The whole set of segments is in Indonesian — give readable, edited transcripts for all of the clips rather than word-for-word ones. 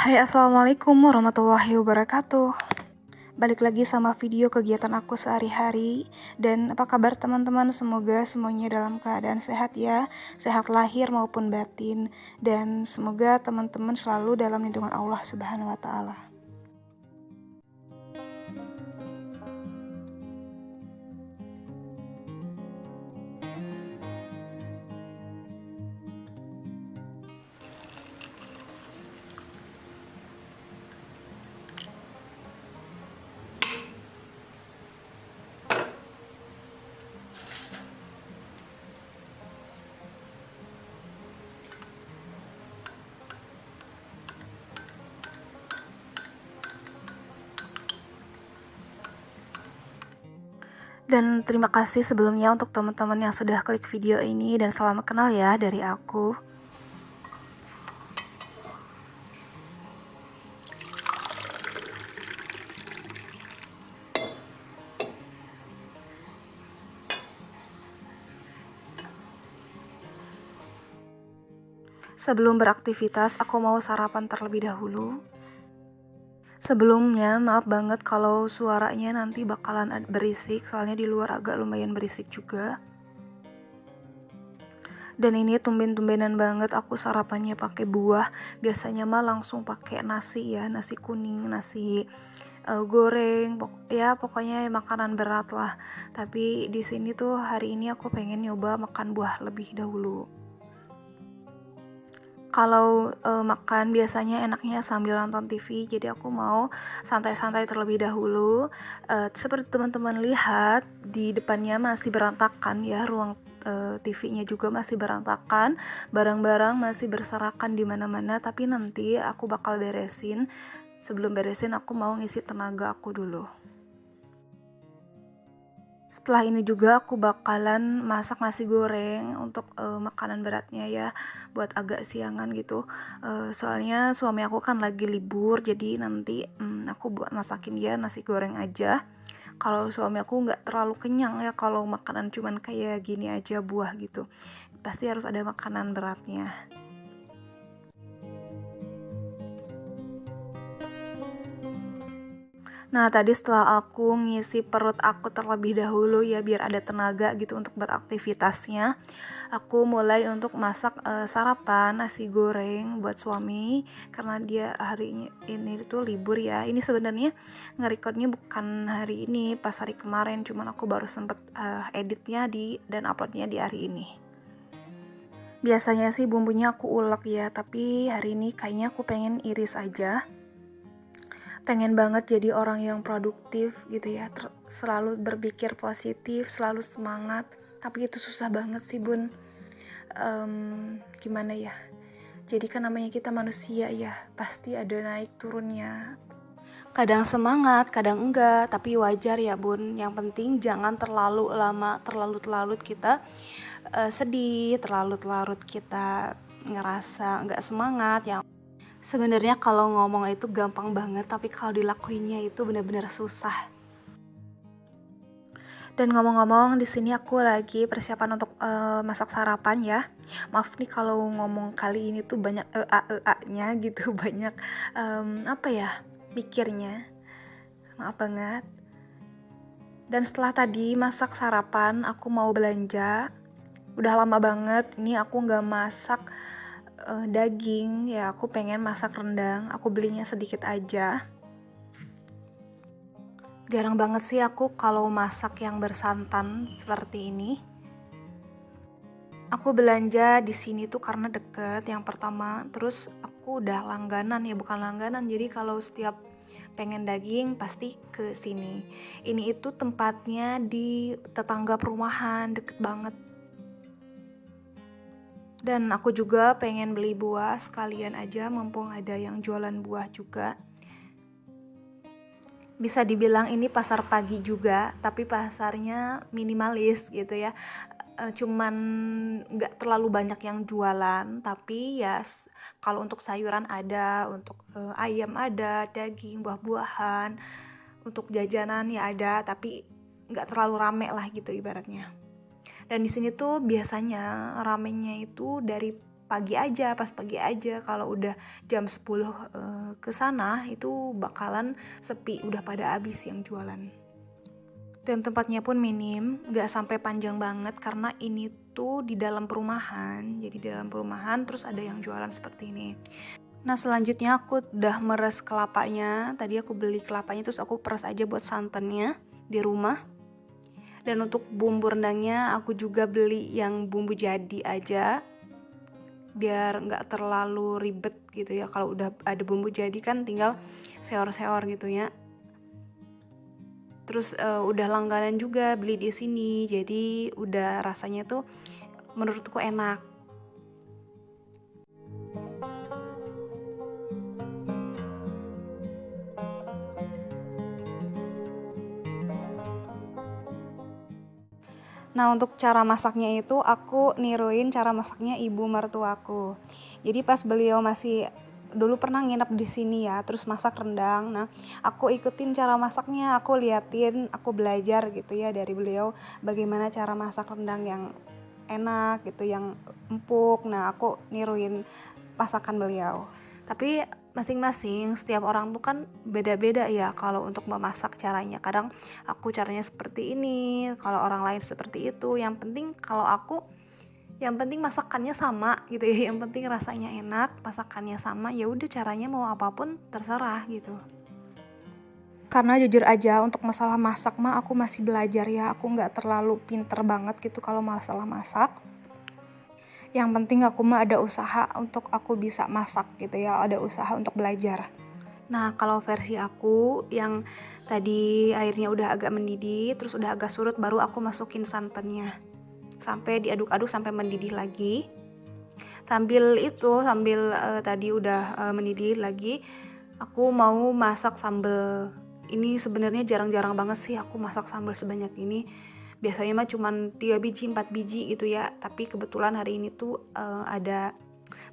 Hai, assalamualaikum warahmatullahi wabarakatuh. Balik lagi sama video kegiatan aku sehari-hari. Dan apa kabar teman-teman? Semoga semuanya dalam keadaan sehat ya, sehat lahir maupun batin. Dan semoga teman-teman selalu dalam lindungan Allah Subhanahu wa Ta'ala. Dan terima kasih sebelumnya untuk teman-teman yang sudah klik video ini, dan salam kenal ya dari aku. Sebelum beraktivitas, aku mau sarapan terlebih dahulu. Sebelumnya, maaf banget kalau suaranya nanti bakalan berisik, soalnya di luar agak lumayan berisik juga. Dan ini tumben-tumbenan banget aku sarapannya pakai buah. Biasanya mah langsung pakai nasi ya, nasi kuning, nasi goreng, pokoknya makanan berat lah. Tapi di sini tuh hari ini aku pengen nyoba makan buah lebih dahulu. Kalau makan biasanya enaknya sambil nonton TV, jadi aku mau santai-santai terlebih dahulu. Seperti teman-teman lihat, di depannya masih berantakan ya, ruang TV-nya juga masih berantakan, barang-barang masih berserakan di mana-mana, tapi nanti aku bakal beresin. Sebelum beresin, aku mau ngisi tenaga aku dulu. Setelah ini juga aku bakalan masak nasi goreng untuk makanan beratnya ya, buat agak siangan gitu. Soalnya suami aku kan lagi libur, jadi nanti aku buat masakin dia nasi goreng aja. Kalau suami aku nggak terlalu kenyang ya kalau makanan cuman kayak gini aja, buah gitu. Pasti harus ada makanan beratnya. Nah, tadi setelah aku ngisi perut aku terlebih dahulu ya, biar ada tenaga gitu untuk beraktivitasnya, aku mulai untuk masak sarapan nasi goreng buat suami, karena dia hari ini tuh libur ya. Ini sebenarnya nge-recordnya bukan hari ini, pas hari kemarin, cuman aku baru sempet editnya dan uploadnya di hari ini. Biasanya sih bumbunya aku ulek ya, tapi hari ini kayaknya aku pengen iris aja. Pengen banget jadi orang yang produktif gitu ya, selalu berpikir positif, selalu semangat, tapi itu susah banget sih bun. Gimana ya, jadi kan namanya kita manusia ya, pasti ada naik turunnya, kadang semangat, kadang enggak, tapi wajar ya bun. Yang penting jangan terlalu lama, terlalu kita sedih, terlalu kita ngerasa nggak semangat. Yang sebenarnya kalau ngomong itu gampang banget, tapi kalau dilakuinnya itu benar-benar susah. Dan ngomong-ngomong, di sini aku lagi persiapan untuk masak sarapan ya. Maaf nih kalau ngomong kali ini tuh banyak nya gitu, banyak mikirnya. Maaf banget. Dan setelah tadi masak sarapan, aku mau belanja. Udah lama banget ini aku nggak masak daging ya, aku pengen masak rendang. Aku belinya sedikit aja. Jarang banget sih aku kalau masak yang bersantan seperti ini. Aku belanja di sini tuh karena deket yang pertama, terus aku udah langganan ya, bukan langganan. Jadi kalau setiap pengen daging pasti ke sini. Ini itu tempatnya di tetangga perumahan, deket banget. Dan aku juga pengen beli buah sekalian aja, mumpung ada yang jualan buah juga. Bisa dibilang ini pasar pagi juga, tapi pasarnya minimalis gitu ya. Cuman gak terlalu banyak yang jualan, tapi ya kalau untuk sayuran ada, untuk ayam ada, daging, buah-buahan, untuk jajanan ya ada, tapi gak terlalu rame lah gitu ibaratnya. Dan di sini tuh biasanya ramenya itu dari pas pagi aja. Kalau udah jam 10 ke sana itu bakalan sepi, udah pada habis yang jualan. Dan tempatnya pun minim, gak sampai panjang banget karena ini tuh di dalam perumahan. Jadi di dalam perumahan terus ada yang jualan seperti ini. Nah selanjutnya aku udah meres kelapanya. Tadi aku beli kelapanya terus aku peres aja buat santannya di rumah. Dan untuk bumbu rendangnya aku juga beli yang bumbu jadi aja, biar gak terlalu ribet gitu ya. Kalau udah ada bumbu jadi kan tinggal seor-seor gitu ya. Terus udah langganan juga beli di sini, jadi udah rasanya tuh menurutku enak. Nah untuk cara masaknya itu aku niruin cara masaknya ibu mertuaku. Jadi pas beliau masih dulu pernah nginep di sini ya, terus masak rendang. Nah, aku ikutin cara masaknya, aku liatin, aku belajar gitu ya dari beliau bagaimana cara masak rendang yang enak gitu, yang empuk. Nah, aku niruin masakan beliau. Tapi masing-masing setiap orang tuh kan beda-beda ya kalau untuk memasak caranya. Kadang aku caranya seperti ini, kalau orang lain seperti itu. Yang penting kalau aku yang penting masakannya sama gitu ya, yang penting rasanya enak, masakannya sama, ya udah caranya mau apapun terserah gitu. Karena jujur aja untuk masalah masak mah aku masih belajar ya, aku nggak terlalu pinter banget gitu kalau masalah masak. Yang penting aku mah ada usaha untuk aku bisa masak gitu ya, ada usaha untuk belajar. Nah kalau versi aku yang tadi airnya udah agak mendidih, terus udah agak surut, baru aku masukin santannya. Sampai diaduk-aduk sampai mendidih lagi. Sambil tadi udah mendidih lagi, aku mau masak sambal. Ini sebenarnya jarang-jarang banget sih aku masak sambal sebanyak ini. Biasanya mah cuman 3 biji 4 biji gitu ya, tapi kebetulan hari ini tuh ada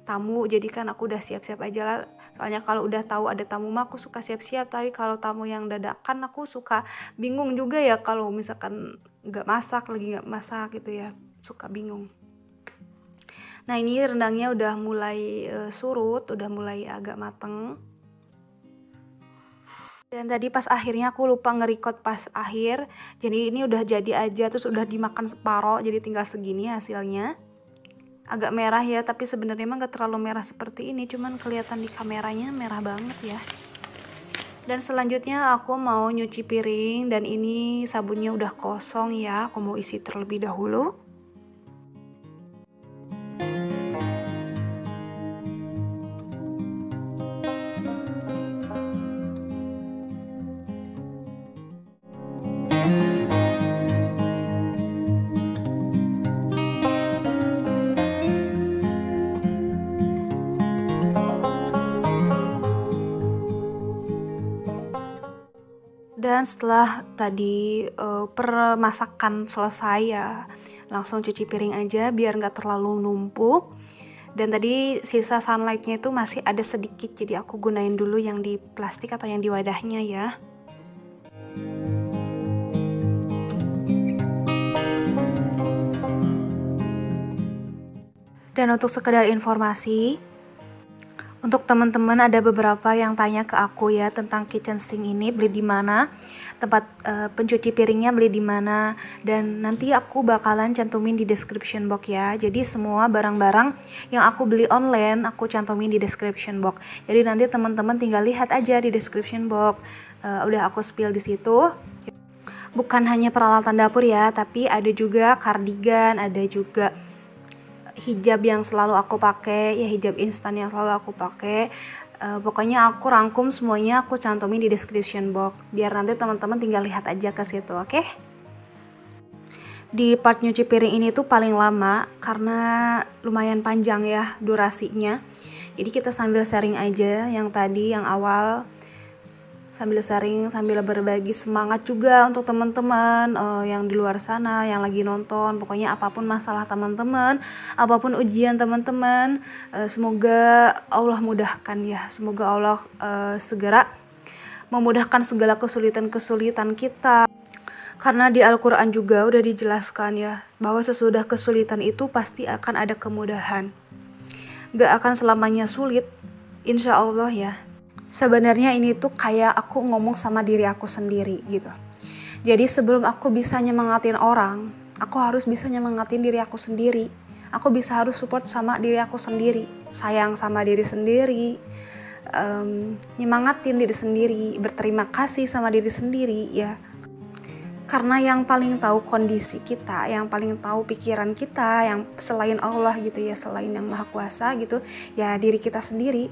tamu, jadi kan aku udah siap-siap aja lah. Soalnya kalau udah tahu ada tamu mah aku suka siap-siap, tapi kalau tamu yang dadakan aku suka bingung juga ya kalau misalkan lagi nggak masak gitu ya, suka bingung. Nah ini rendangnya udah mulai surut, udah mulai agak mateng. Dan tadi pas akhirnya aku lupa nge-record pas akhir, jadi ini udah jadi aja, terus udah dimakan separoh, jadi tinggal segini hasilnya. Agak merah ya, tapi sebenarnya emang gak terlalu merah seperti ini, cuman kelihatan di kameranya merah banget ya. Dan selanjutnya aku mau nyuci piring, dan ini sabunnya udah kosong ya, aku mau isi terlebih dahulu. Dan setelah tadi permasakan selesai ya, langsung cuci piring aja biar nggak terlalu numpuk. Dan tadi sisa sunlightnya itu masih ada sedikit, jadi aku gunain dulu yang di plastik atau yang di wadahnya ya. Dan untuk sekedar informasi, untuk teman-teman ada beberapa yang tanya ke aku ya tentang kitchen sink ini beli di mana, tempat pencuci piringnya beli di mana, dan nanti aku bakalan cantumin di description box ya. Jadi semua barang-barang yang aku beli online aku cantumin di description box. Jadi nanti teman-teman tinggal lihat aja di description box. Udah aku spill di situ. Bukan hanya peralatan dapur ya, tapi ada juga kardigan, ada juga hijab yang selalu aku pakai ya, hijab instan yang selalu aku pakai. Pokoknya aku rangkum semuanya, aku cantumin di description box biar nanti teman-teman tinggal lihat aja ke situ, oke? Di part nyuci piring ini tuh paling lama karena lumayan panjang ya durasinya. Jadi kita sambil sharing aja yang tadi yang awal, sambil sharing, sambil berbagi semangat juga untuk teman-teman yang di luar sana, yang lagi nonton. Pokoknya apapun masalah teman-teman, apapun ujian teman-teman, semoga Allah mudahkan ya. Semoga Allah segera memudahkan segala kesulitan-kesulitan kita. Karena di Al-Quran juga udah dijelaskan ya, bahwa sesudah kesulitan itu pasti akan ada kemudahan. gak akan selamanya sulit, insya Allah ya. Sebenarnya ini tuh kayak aku ngomong sama diri aku sendiri gitu. Jadi sebelum aku bisa nyemangatin orang, aku harus bisa nyemangatin diri aku sendiri. Aku harus support sama diri aku sendiri, sayang sama diri sendiri, nyemangatin diri sendiri, berterima kasih sama diri sendiri ya. Karena yang paling tahu kondisi kita, yang paling tahu pikiran kita, yang selain Allah gitu ya, selain yang Maha Kuasa gitu, ya diri kita sendiri.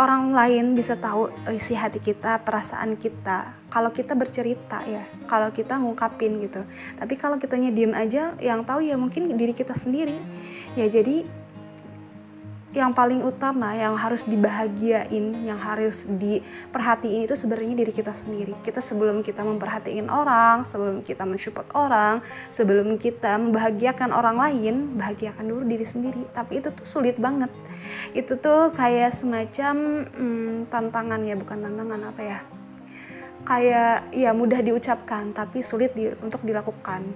Orang lain bisa tahu isi hati kita, perasaan kita kalau kita bercerita ya, kalau kita ngungkapin gitu. Tapi kalau kitanya diem aja, yang tahu ya mungkin diri kita sendiri ya. Jadi yang paling utama, yang harus dibahagiain, yang harus diperhatiin itu sebenarnya diri kita sendiri. Kita sebelum kita memperhatiin orang, sebelum kita mensupport orang, sebelum kita membahagiakan orang lain, bahagiakan dulu diri sendiri. Tapi itu tuh sulit banget. Itu tuh kayak semacam tantangan ya, bukan tantangan apa ya. Kayak ya mudah diucapkan tapi sulit untuk dilakukan.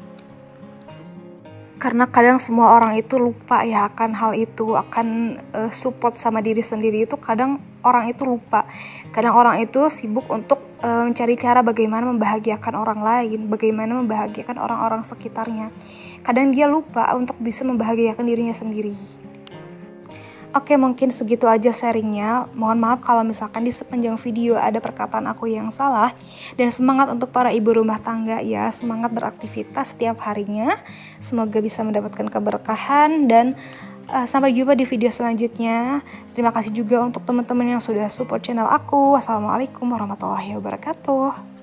Karena kadang semua orang itu lupa ya akan hal itu, akan support sama diri sendiri itu kadang orang itu lupa. Kadang orang itu sibuk untuk mencari cara bagaimana membahagiakan orang lain, bagaimana membahagiakan orang-orang sekitarnya. Kadang dia lupa untuk bisa membahagiakan dirinya sendiri. Oke, mungkin segitu aja sharingnya. Mohon maaf kalau misalkan di sepanjang video ada perkataan aku yang salah. Dan semangat untuk para ibu rumah tangga ya. Semangat beraktivitas setiap harinya. Semoga bisa mendapatkan keberkahan. Dan sampai jumpa di video selanjutnya. Terima kasih juga untuk teman-teman yang sudah support channel aku. Wassalamualaikum warahmatullahi wabarakatuh.